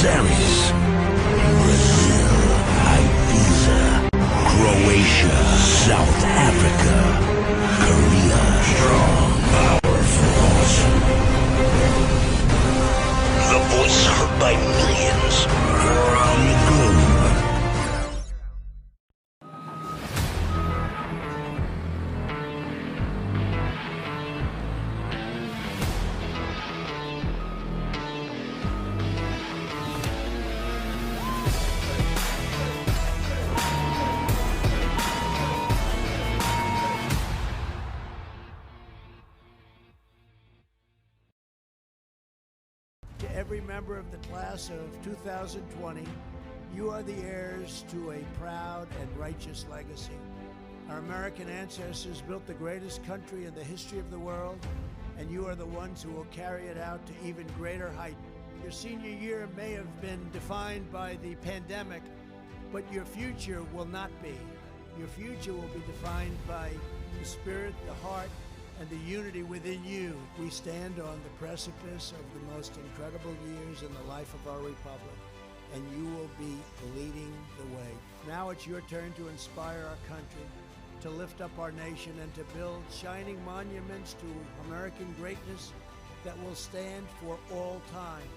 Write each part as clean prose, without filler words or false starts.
Aires, Brazil, Ibiza, Croatia, South Africa, Korea, strong, powerful, awesome. The voice heard by millions around the globe. To every member of the class of 2020, you are the heirs to a proud and righteous legacy. Our American ancestors built the greatest country in the history of the world, and you are the ones who will carry it out to even greater height. Your senior year may have been defined by the pandemic, but your future will not be. Your future will be defined by the spirit, the heart, and the unity within you. We stand on the precipice of the most incredible years in the life of our republic, and you will be leading the way. Now it's your turn to inspire our country, to lift up our nation, and to build shining monuments to American greatness that will stand for all time.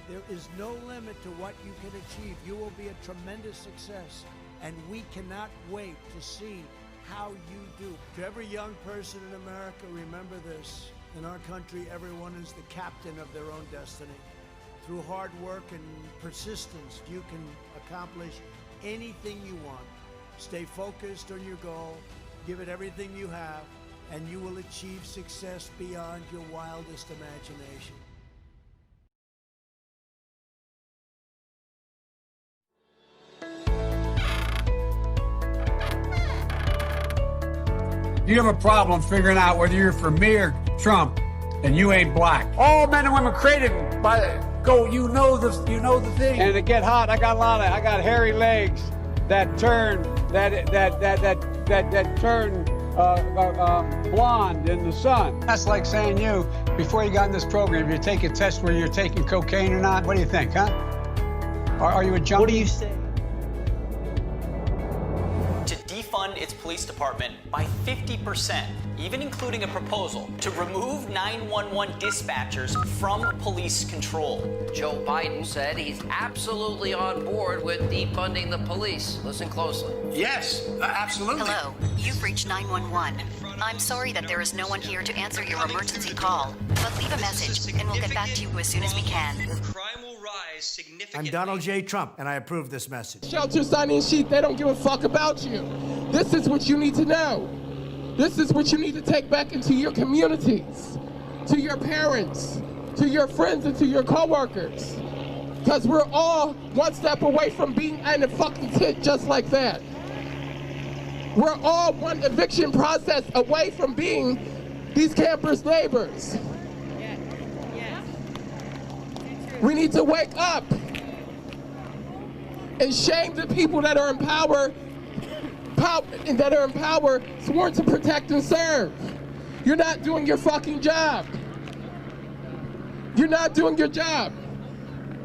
There is no limit to what you can achieve. You will be a tremendous success, and we cannot wait to see how you do. To every young person in America, remember this. In our country, everyone is the captain of their own destiny. Through hard work and persistence, you can accomplish anything you want. Stay focused on your goal, give it everything you have, and you will achieve success beyond your wildest imagination. You have a problem figuring out whether you're for me or Trump, and you ain't black. All men and women created by you know the thing. And to get hot, I got hairy legs that turn turn blonde in the sun. That's like saying before you got in this program, you take a test where you're taking cocaine or not. What do you think, huh? Are you a junkie? What do you say? To defund its police department by 50%, even including a proposal to remove 911 dispatchers from police control. Joe Biden said he's absolutely on board with defunding the police. Listen closely. Yes, absolutely. Hello, you've reached 911. I'm sorry that there is no one here to answer your emergency call, but leave a message and we'll get back to you as soon as we can. Crime will rise significantly. I'm Donald J. Trump, and I approve this message. Shelter signing sheet, they don't give a fuck about you. This is what you need to know. This is what you need to take back into your communities, to your parents, to your friends, and to your coworkers. Because we're all one step away from being in a fucking tit just like that. We're all one eviction process away from being these campers' neighbors. We need to wake up and shame the people that are in power, sworn to protect and serve. You're not doing your fucking job. You're not doing your job.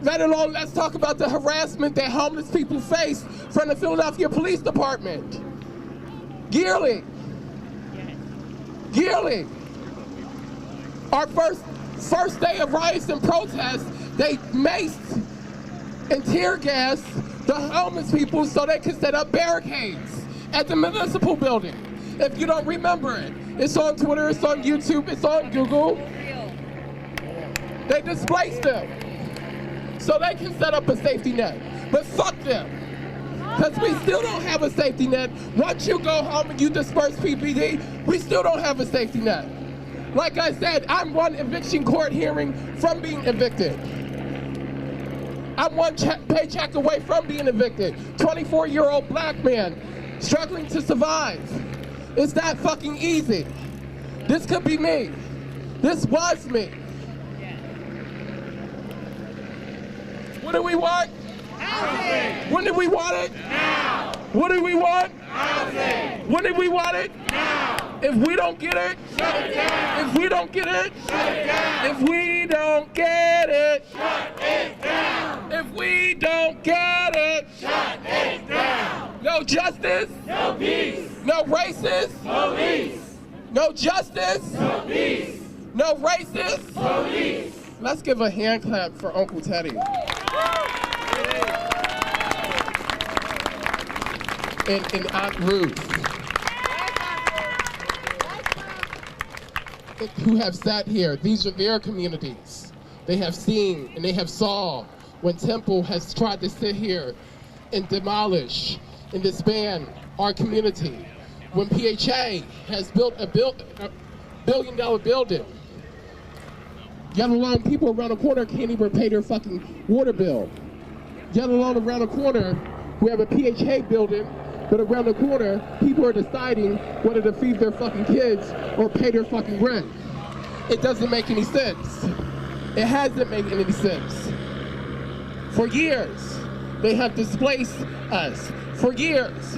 Let alone, let's talk about the harassment that homeless people face from the Philadelphia Police Department. Yearly. Our first day of riots and protests, they maced and tear gassed the homeless people so they could set up barricades at the municipal building. If you don't remember it, it's on Twitter, it's on YouTube, it's on Google. They displaced them so they can set up a safety net. But fuck them. Because we still don't have a safety net. Once you go home and you disperse PPD, we still don't have a safety net. Like I said, I'm one eviction court hearing from being evicted. I'm one paycheck away from being evicted. 24-year-old black man struggling to survive. It's not fucking easy. This could be me. This was me. What do we want? Housing. When did we want it? Now. What do we want? Housing. When did we want it? Now. If we don't get it, shut it down. If we don't get it, shut it down. If we don't get it, shut it down. If justice. No peace. No racist. Police. No justice. No peace. No racist. Police. Let's give a hand clap for Uncle Teddy. And Aunt Ruth, who have sat here. These are their communities. They have seen and they have saw when Temple has tried to sit here and demolish and disband our community. When PHA has built a $1 billion building, yet alone people around the corner can't even pay their fucking water bill. Yet alone around the corner, we have a PHA building, but around the corner, people are deciding whether to feed their fucking kids or pay their fucking rent. It doesn't make any sense. It hasn't made any sense. For years, they have displaced us. For years,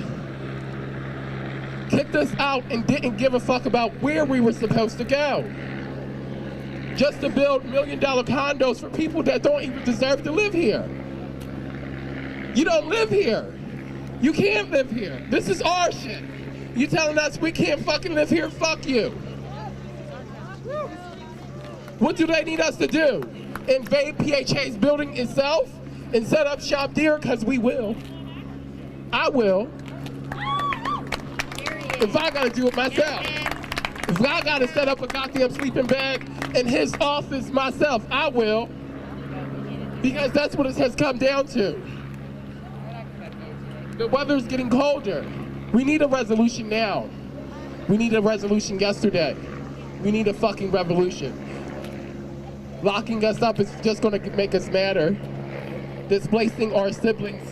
kicked us out and didn't give a fuck about where we were supposed to go. Just to build $1 million condos for people that don't even deserve to live here. You don't live here. You can't live here. This is our shit. You telling us we can't fucking live here? Fuck you. What do they need us to do? Invade PHA's building itself and set up shop there? Because we will. I will. If I gotta do it myself. If I gotta set up a goddamn sleeping bag in his office myself, I will. Because that's what it has come down to. The weather's getting colder. We need a resolution now. We need a resolution yesterday. We need a fucking revolution. Locking us up is just gonna make us madder. Displacing our siblings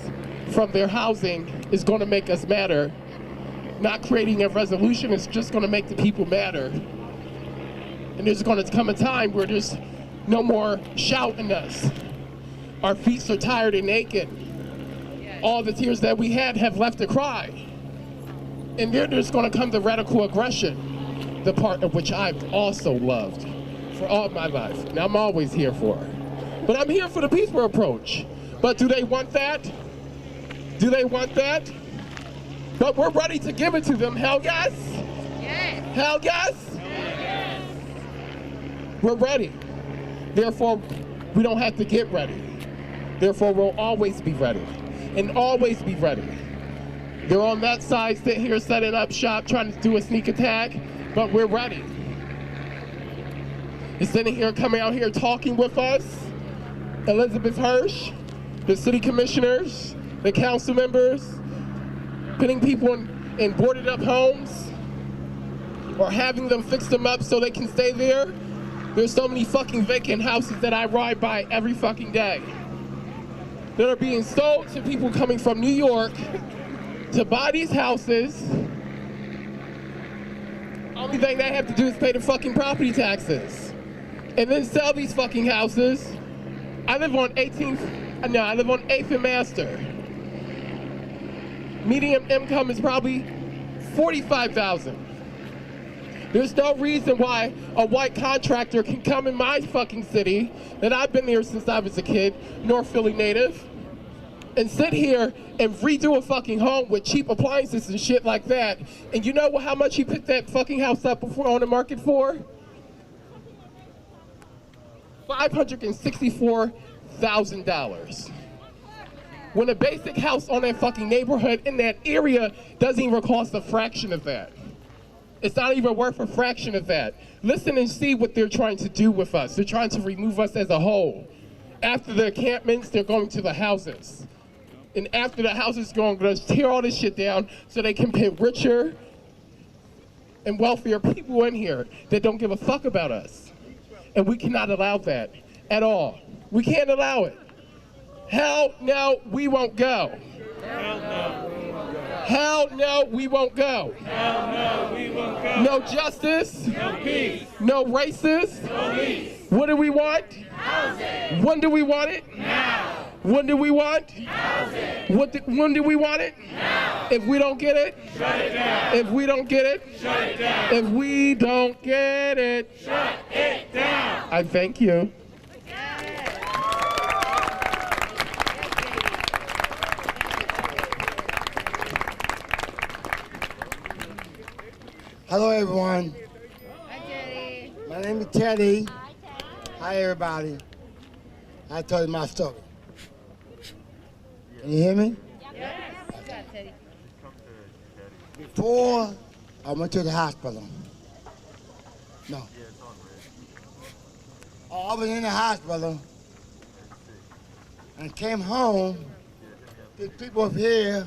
from their housing is gonna make us madder. Not creating a resolution is just gonna make the people madder. And there's gonna come a time where there's no more shouting us. Our feet are tired and naked. All the tears that we had have left to cry. And then there's gonna come the radical aggression, the part of which I've also loved for all my life. And I'm always here for. But I'm here for the peaceful approach. But do they want that? Do they want that? But we're ready to give it to them. Hell yes? Yes. Hell yes? Yes. We're ready. Therefore, we don't have to get ready. Therefore, we'll always be ready. And always be ready. They're on that side, sitting here setting up shop, trying to do a sneak attack, but we're ready. They're sitting here, coming out here talking with us. Elizabeth Hirsch, the city commissioners, the council members, putting people in boarded up homes, or having them fix them up so they can stay there. There's so many fucking vacant houses that I ride by every fucking day that are being sold to people coming from New York to buy these houses. Only thing they have to do is pay the fucking property taxes and then sell these fucking houses. I live on 8th and Master. Median income is probably $45,000. There's no reason why a white contractor can come in my fucking city, that I've been there since I was a kid, North Philly native, and sit here and redo a fucking home with cheap appliances and shit like that. And you know how much he picked that fucking house up before on the market for? $564,000. When a basic house on that fucking neighborhood in that area doesn't even cost a fraction of that. It's not even worth a fraction of that. Listen and see what they're trying to do with us. They're trying to remove us as a whole. After the encampments, they're going to the houses. And after the houses, they're going to tear all this shit down so they can put richer and wealthier people in here that don't give a fuck about us. And we cannot allow that at all. We can't allow it. Hell no, we won't go. Hell no. Hell no, we won't go. Hell no, we won't go. No justice. No peace. No racist. Police. What do we want? Housing. When do we want it? Now. When do we want? Housing. When do we want it? Now. If we don't get it? Shut it down. If we don't get it? Shut it down. If we don't get it? Shut it down. I thank you. Hello, everyone. Hi, Teddy. My name is Teddy. Hi, everybody. I told you my story. Can you hear me? Yes. Okay. Teddy. Before I went to the hospital. No. I was in the hospital and came home. The people up here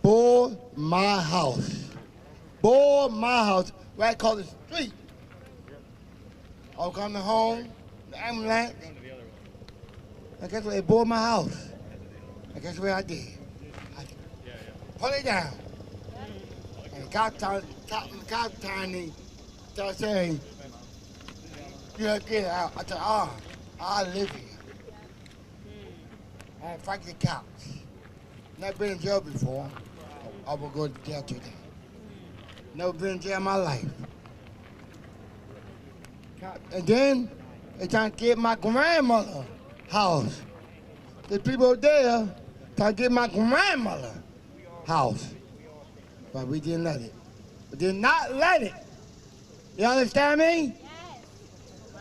bought my house. Bought my house right across the street. I was coming home, the ambulance. And guess what? They bought my house. And guess what I did? I put it down. And the cop telling me, started saying, you have to get out. I said, I live here. I had to fight the cops. Never been in jail before. I will go to jail today. Never been in jail in my life. And then they trying to get my grandmother house. The people there trying to get my grandmother house. But we didn't let it. We did not let it. You understand me?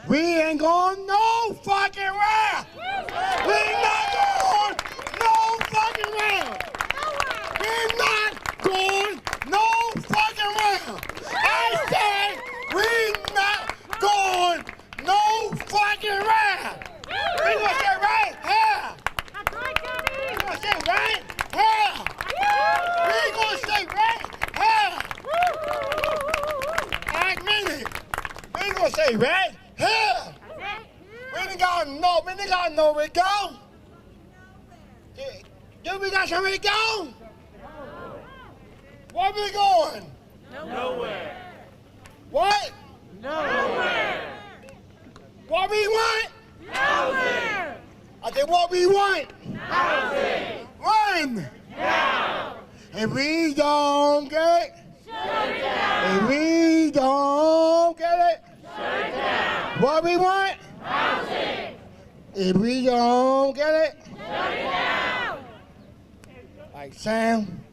We ain't going no fucking round. We ain't not going no fucking round. We're not going no fucking round. I said we not going no fucking round. We gonna stay right here. We gonna stay right here. We gonna stay right here. I mean it. We gonna stay right here. We ain't got nowhere to go. Do we got somewhere to go? Where we going? Nowhere. What? Nowhere. What we want? Housing. I said what we want? Housing. When? Now. If we don't get it, Shut it down. if we don't get it, Shut it down. what we want? Housing. If we don't get it, Shut it down. like Sam.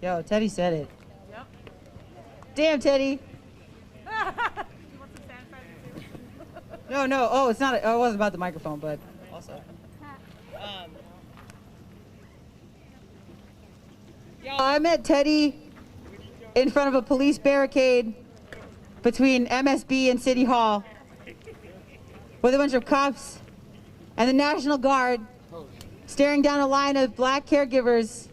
Yo, Teddy said it. Yep. Damn, Teddy. No. Oh, it's not. It wasn't about the microphone, but also. Yo, I met Teddy in front of a police barricade between MSB and City Hall with a bunch of cops and the National Guard staring down a line of black caregivers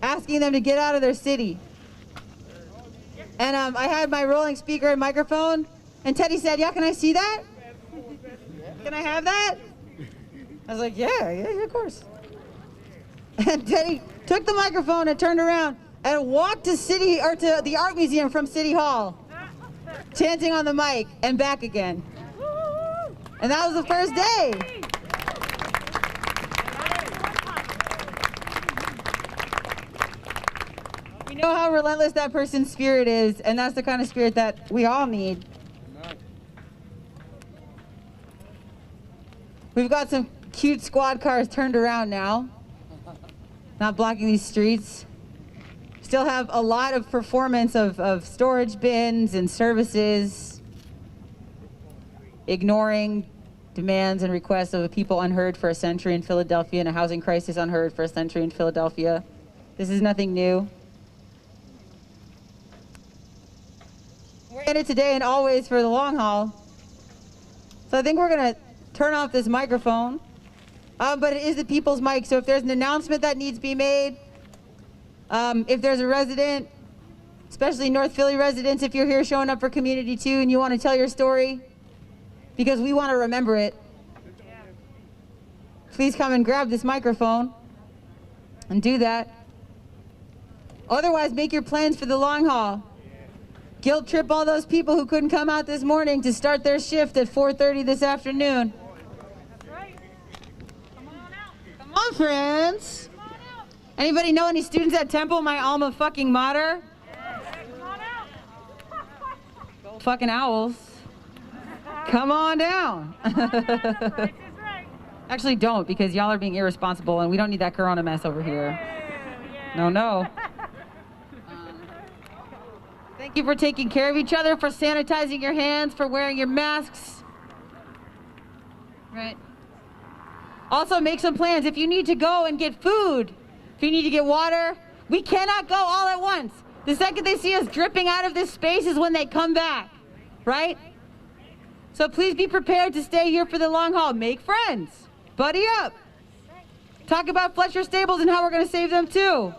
asking them to get out of their city. And I had my rolling speaker and microphone, and Teddy said, yeah, can I see that? Can I have that? I was like, yeah, of course. And Teddy took the microphone and turned around and walked to the Art Museum from City Hall, chanting on the mic and back again. And that was the first day. We know how relentless that person's spirit is, and that's the kind of spirit that we all need. We've got some cute squad cars turned around now, not blocking these streets. Still have a lot of performance of storage bins and services, ignoring demands and requests of the people unheard for a century in Philadelphia and a housing crisis unheard for a century in Philadelphia. This is nothing new. We're in it today and always for the long haul. So I think we're gonna turn off this microphone, but it is the people's mic, so if there's an announcement that needs to be made, if there's a resident, especially North Philly residents, if you're here showing up for Community 2 and you want to tell your story, because we want to remember it, please come and grab this microphone and do that. Otherwise, make your plans for the long haul. Guilt trip all those people who couldn't come out this morning to start their shift at 4:30 this afternoon. That's right. Come on out. Come on, friends. Come on out. Anybody know any students at Temple, my alma fucking mater? Yes. Come on out. fucking owls. Come on down. Actually, don't, because y'all are being irresponsible, and we don't need that corona mess over here. No. Thank you for taking care of each other, for sanitizing your hands, for wearing your masks. Right. Also, make some plans. If you need to go and get food, if you need to get water, we cannot go all at once. The second they see us dripping out of this space is when they come back, right? So please be prepared to stay here for the long haul. Make friends. Buddy up. Talk about Fletcher Stables and how we're going to save them too.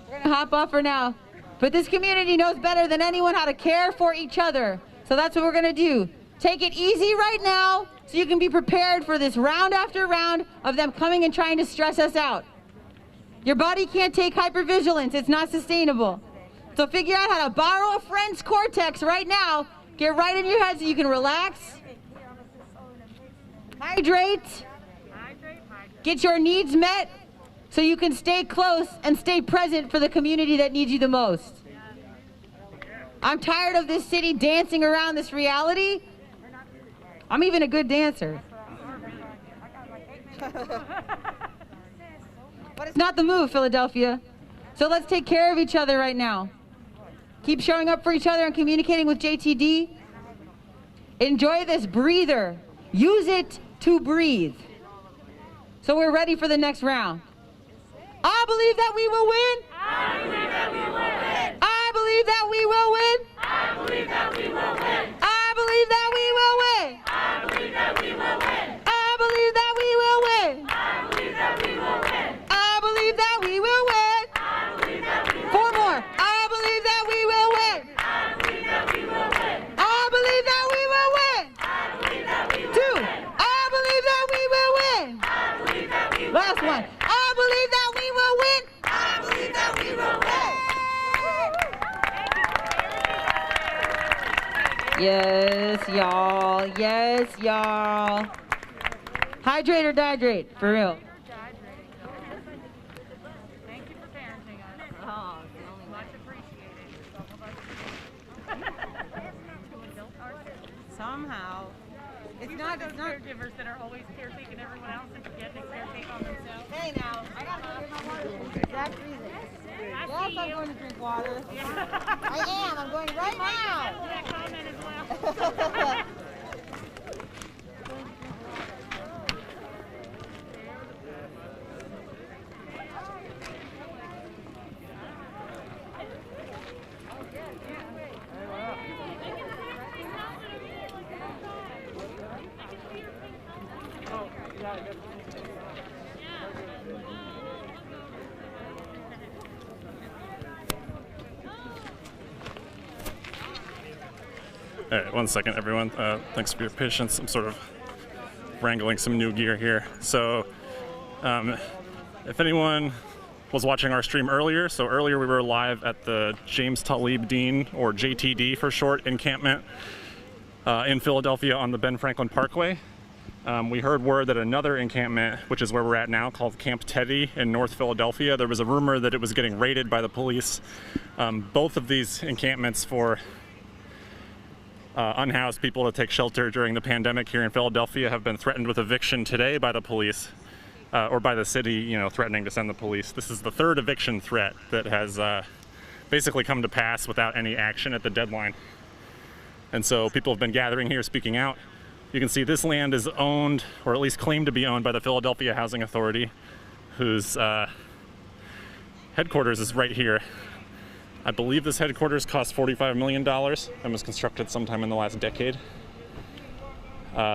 We're going to hop off for now. But this community knows better than anyone how to care for each other. So that's what we're going to do. Take it easy right now so you can be prepared for this round after round of them coming and trying to stress us out. Your body can't take hypervigilance. It's not sustainable. So figure out how to borrow a friend's cortex right now. Get right in your head so you can relax. Hydrate. Get your needs met so you can stay close and stay present for the community that needs you the most. I'm tired of this city dancing around this reality. I'm even a good dancer. But it's not the move, Philadelphia. So let's take care of each other right now. Keep showing up for each other and communicating with JTD. Enjoy this breather. Use it to breathe. So we're ready for the next round. I believe that we will win. I believe that we will win. I believe that we will win. I believe that we will win. I believe that we will win. I believe that we will win. I believe that we will win. I believe that we will win. I believe that we will win. I believe that we will win. 4 more. I believe that we will win. I believe that we will win. I believe that we will win. I believe that we will 2. win. I believe that we will win. I believe that we will Last one. I believe that we will win. I believe that we will win. Yes, y'all. Yes, y'all. Hydrate or dihydrate, for real. Thank you for parenting us. Oh, much appreciated. Somehow. It's not caregivers that are always caretaking everyone else and forget to caretake on themselves. Hey now, I got my water for the exact reason. Yes, I'm going to drink water. I am. I'm going right now. That comment as well. All right, 1 second, everyone. Thanks for your patience. I'm sort of wrangling some new gear here. So, if anyone was watching our stream earlier, so earlier we were live at the James Talib Dean, or JTD for short, encampment in Philadelphia on the Ben Franklin Parkway. We heard word that another encampment, which is where we're at now, called Camp Teddy in North Philadelphia, there was a rumor that it was getting raided by the police. Both of these encampments for unhoused people to take shelter during the pandemic here in Philadelphia have been threatened with eviction today by the police, or by the city, you know, threatening to send the police. This is the third eviction threat that has basically come to pass without any action at the deadline. And so people have been gathering here, speaking out. You can see this land is owned, or at least claimed to be owned, by the Philadelphia Housing Authority, whose headquarters is right here. I believe this headquarters cost $45 million and was constructed sometime in the last decade.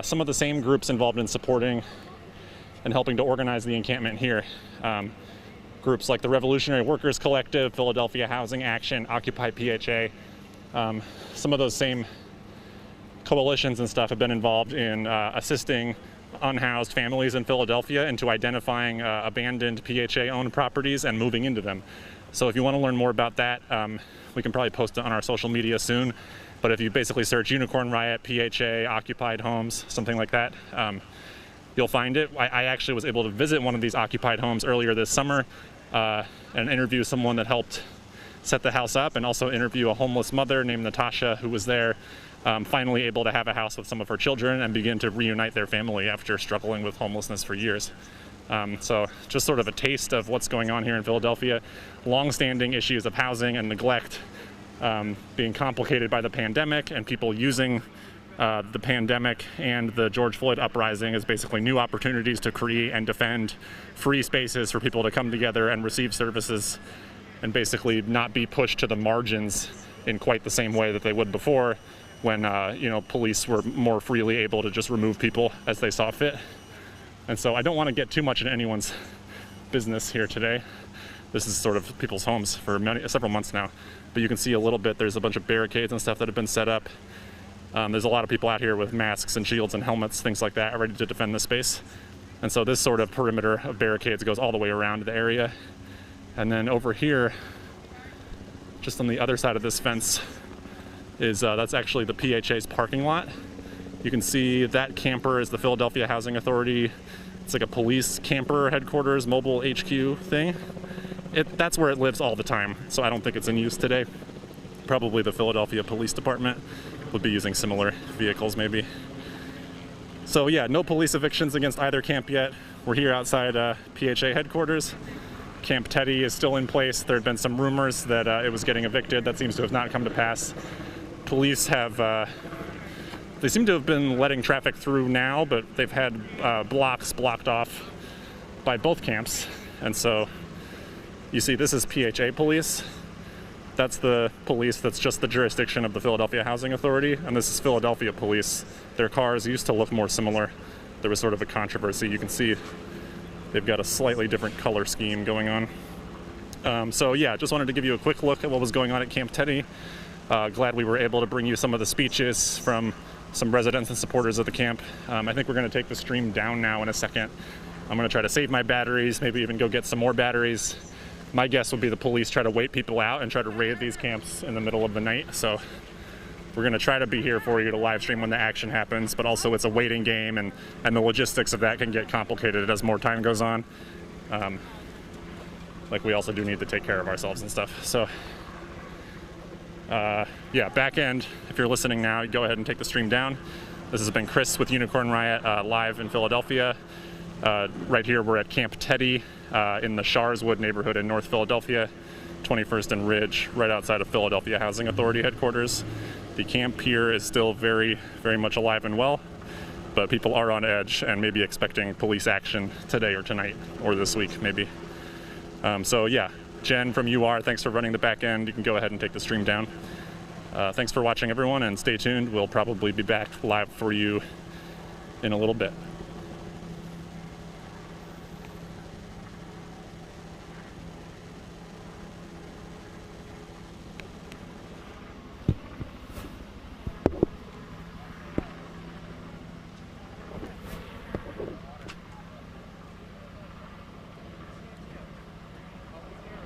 Some of the same groups involved in supporting and helping to organize the encampment here. Groups like the Revolutionary Workers Collective, Philadelphia Housing Action, Occupy PHA. Some of those same coalitions and stuff have been involved in assisting unhoused families in Philadelphia into identifying abandoned PHA-owned properties and moving into them. So if you want to learn more about that, we can probably post it on our social media soon. But if you basically search Unicorn Riot, PHA, occupied homes, something like that, you'll find it. I actually was able to visit one of these occupied homes earlier this summer and interview someone that helped set the house up and also interview a homeless mother named Natasha who was there, finally able to have a house with some of her children and begin to reunite their family after struggling with homelessness for years. So just sort of a taste of what's going on here in Philadelphia. Long-standing issues of housing and neglect being complicated by the pandemic, and people using the pandemic and the George Floyd uprising as basically new opportunities to create and defend free spaces for people to come together and receive services and basically not be pushed to the margins in quite the same way that they would before, when police were more freely able to just remove people as they saw fit. And so I don't want to get too much into anyone's business here today. This is sort of people's homes for several months now, but you can see a little bit, there's a bunch of barricades and stuff that have been set up. There's a lot of people out here with masks and shields and helmets, things like that, ready to defend the space. And so this sort of perimeter of barricades goes all the way around the area. And then over here, just on the other side of this fence, is that's actually the PHA's parking lot. You can see that camper is the Philadelphia Housing Authority. It's like a police camper headquarters, mobile HQ thing. That's where it lives all the time, so I don't think it's in use today. Probably the Philadelphia Police Department would be using similar vehicles maybe. So yeah, no police evictions against either camp yet. We're here outside PHA headquarters. Camp Teddy is still in place. There had been some rumors that it was getting evicted. That seems to have not come to pass. Police have, they seem to have been letting traffic through now, but they've had blocks blocked off by both camps. And so you see this is PHA police. That's the police that's just the jurisdiction of the Philadelphia Housing Authority, and this is Philadelphia police. Their cars used to look more similar. There was sort of a controversy. You can see they've got a slightly different color scheme going on. So yeah, just wanted to give you a quick look at what was going on at Camp Teddy. Glad we were able to bring you some of the speeches from some residents and supporters of the camp. I think we're going to take the stream down now in a second. I'm going to try to save my batteries, maybe even go get some more batteries. My guess would be the police try to wait people out and try to raid these camps in the middle of the night. So we're going to try to be here for you to live stream when the action happens, but also it's a waiting game, and the logistics of that can get complicated as more time goes on. Like we also do need to take care of ourselves and stuff. So yeah, back end, if you're listening now, go ahead and take the stream down. This has been Chris with Unicorn Riot live in Philadelphia. Right here we're at Camp Teddy in the Sharswood neighborhood in North Philadelphia, 21st and Ridge, right outside of Philadelphia Housing Authority headquarters. The camp here is still very, very much alive and well, but people are on edge and maybe expecting police action today or tonight or this week maybe. So yeah, Jen from UR, thanks for running the back end. You can go ahead and take the stream down. Thanks for watching everyone, and stay tuned. We'll probably be back live for you in a little bit.